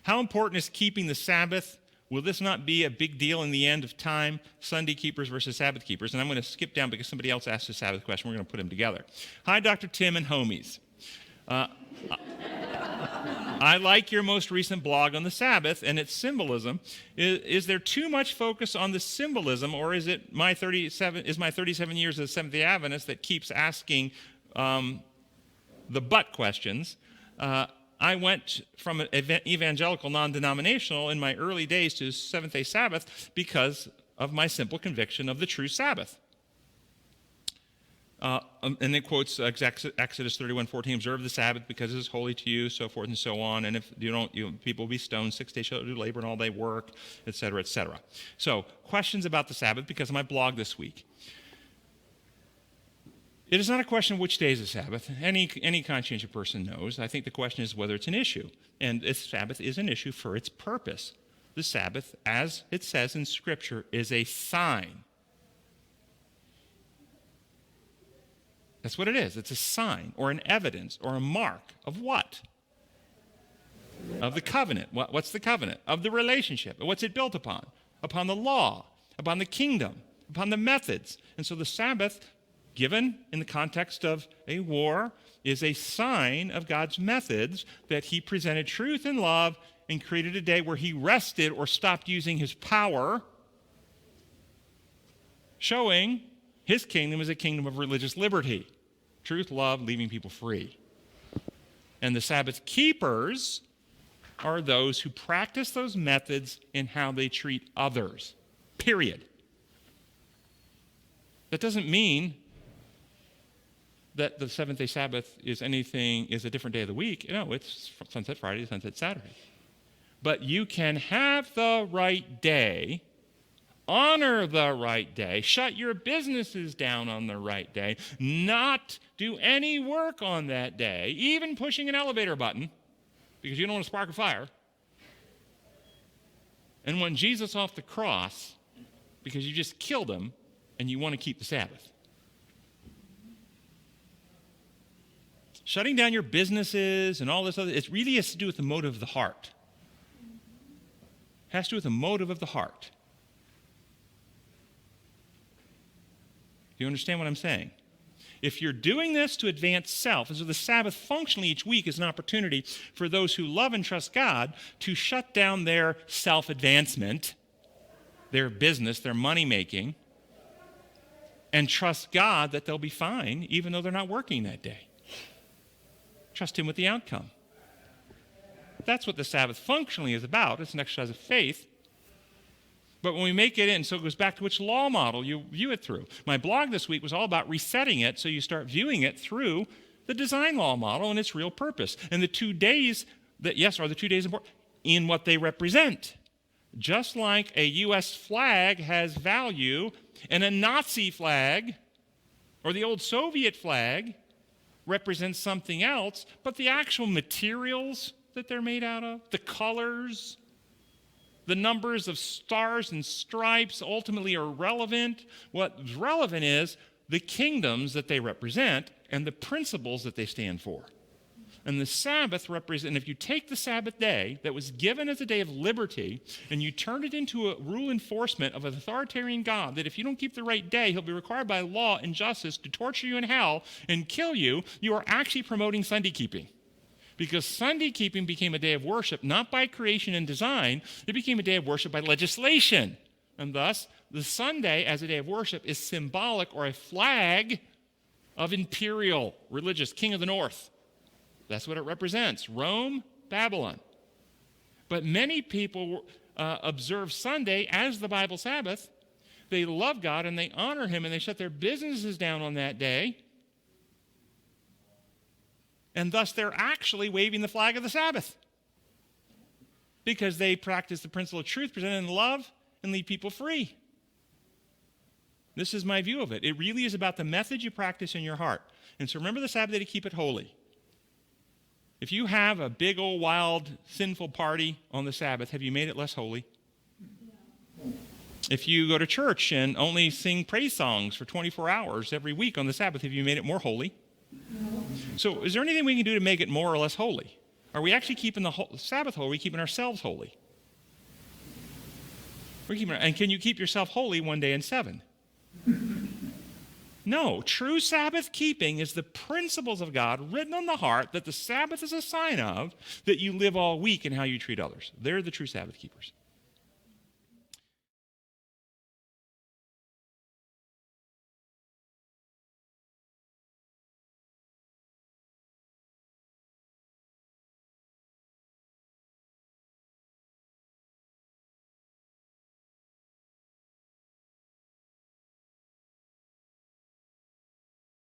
How important is keeping the Sabbath? Will this not be a big deal in the end of time? Sunday keepers versus Sabbath keepers. And I'm going to skip down because somebody else asked a Sabbath question. We're going to put them together. Hi, Dr. Tim and homies. I like your most recent blog on the Sabbath and its symbolism. Is there too much focus on the symbolism, or is it my 37 years as a Seventh-day Adventist that keeps asking the but questions? I went from an evangelical, non-denominational in my early days to Seventh-day Sabbath because of my simple conviction of the true Sabbath. And it quotes Exodus 31:14, observe the Sabbath because it is holy to you, so forth and so on. And if you don't, people will be stoned. 6 days shall do labor and all day work, et cetera, et cetera. So questions about the Sabbath because of my blog this week. It is not a question of which day is the Sabbath. Any conscientious person knows. I think the question is whether it's an issue. And the Sabbath is an issue for its purpose. The Sabbath, as it says in Scripture, is a sign. That's what it is. It's a sign or an evidence or a mark of what? Of the covenant. What's the covenant? Of the relationship. What's it built upon? Upon the law, upon the kingdom, upon the methods. And so the Sabbath, given in the context of a war, is a sign of God's methods that he presented truth and love and created a day where he rested or stopped using his power, showing his kingdom is a kingdom of religious liberty. Truth, love, leaving people free. And the Sabbath keepers are those who practice those methods in how they treat others. Period. That doesn't mean that the Seventh-day Sabbath is a different day of the week. No, it's Sunset Friday to Sunset Saturday. But you can have the right day, honor the right day, shut your businesses down on the right day, not do any work on that day, even pushing an elevator button, because you don't want to spark a fire, and want Jesus off the cross because you just killed him and you want to keep the Sabbath. Shutting down your businesses and all this other, it really has to do with the motive of the heart. It has to do with the motive of the heart. Do you understand what I'm saying? If you're doing this to advance self, and so the Sabbath functionally each week is an opportunity for those who love and trust God to shut down their self-advancement, their business, their money-making, and trust God that they'll be fine even though they're not working that day. Trust him with the outcome. That's what the Sabbath functionally is about. It's an exercise of faith. But when we make it in, so it goes back to which law model you view it through. My blog this week was all about resetting it so you start viewing it through the design law model and its real purpose. And the 2 days that, yes, are the 2 days important in what they represent. Just like a U.S. flag has value and a Nazi flag or the old Soviet flag represents something else, but the actual materials that they're made out of, the colors, the numbers of stars and stripes ultimately are irrelevant. What's relevant is the kingdoms that they represent and the principles that they stand for. And the Sabbath represents, and if you take the Sabbath day that was given as a day of liberty and you turn it into a rule enforcement of an authoritarian God, that if you don't keep the right day, he'll be required by law and justice to torture you in hell and kill you, you are actually promoting Sunday keeping. Because Sunday keeping became a day of worship, not by creation and design, it became a day of worship by legislation. And thus, the Sunday as a day of worship is symbolic or a flag of imperial, religious, king of the north. That's what it represents, Rome, Babylon. But many people observe Sunday as the Bible Sabbath. They love God and they honor him and they shut their businesses down on that day. And thus they're actually waving the flag of the Sabbath because they practice the principle of truth presented in love and leave people free. This is my view of it. It really is about the method you practice in your heart. And so remember the Sabbath day to keep it holy. If you have a big old wild sinful party on the Sabbath, have you made it less holy? If you go to church and only sing praise songs for 24 hours every week on the Sabbath, have you made it more holy? So is there anything we can do to make it more or less holy? Are we actually keeping the Sabbath holy? Or are we keeping ourselves holy? And can you keep yourself holy one day in 7? No. True Sabbath keeping is the principles of God written on the heart that the Sabbath is a sign of, that you live all week and how you treat others. They're the true Sabbath keepers.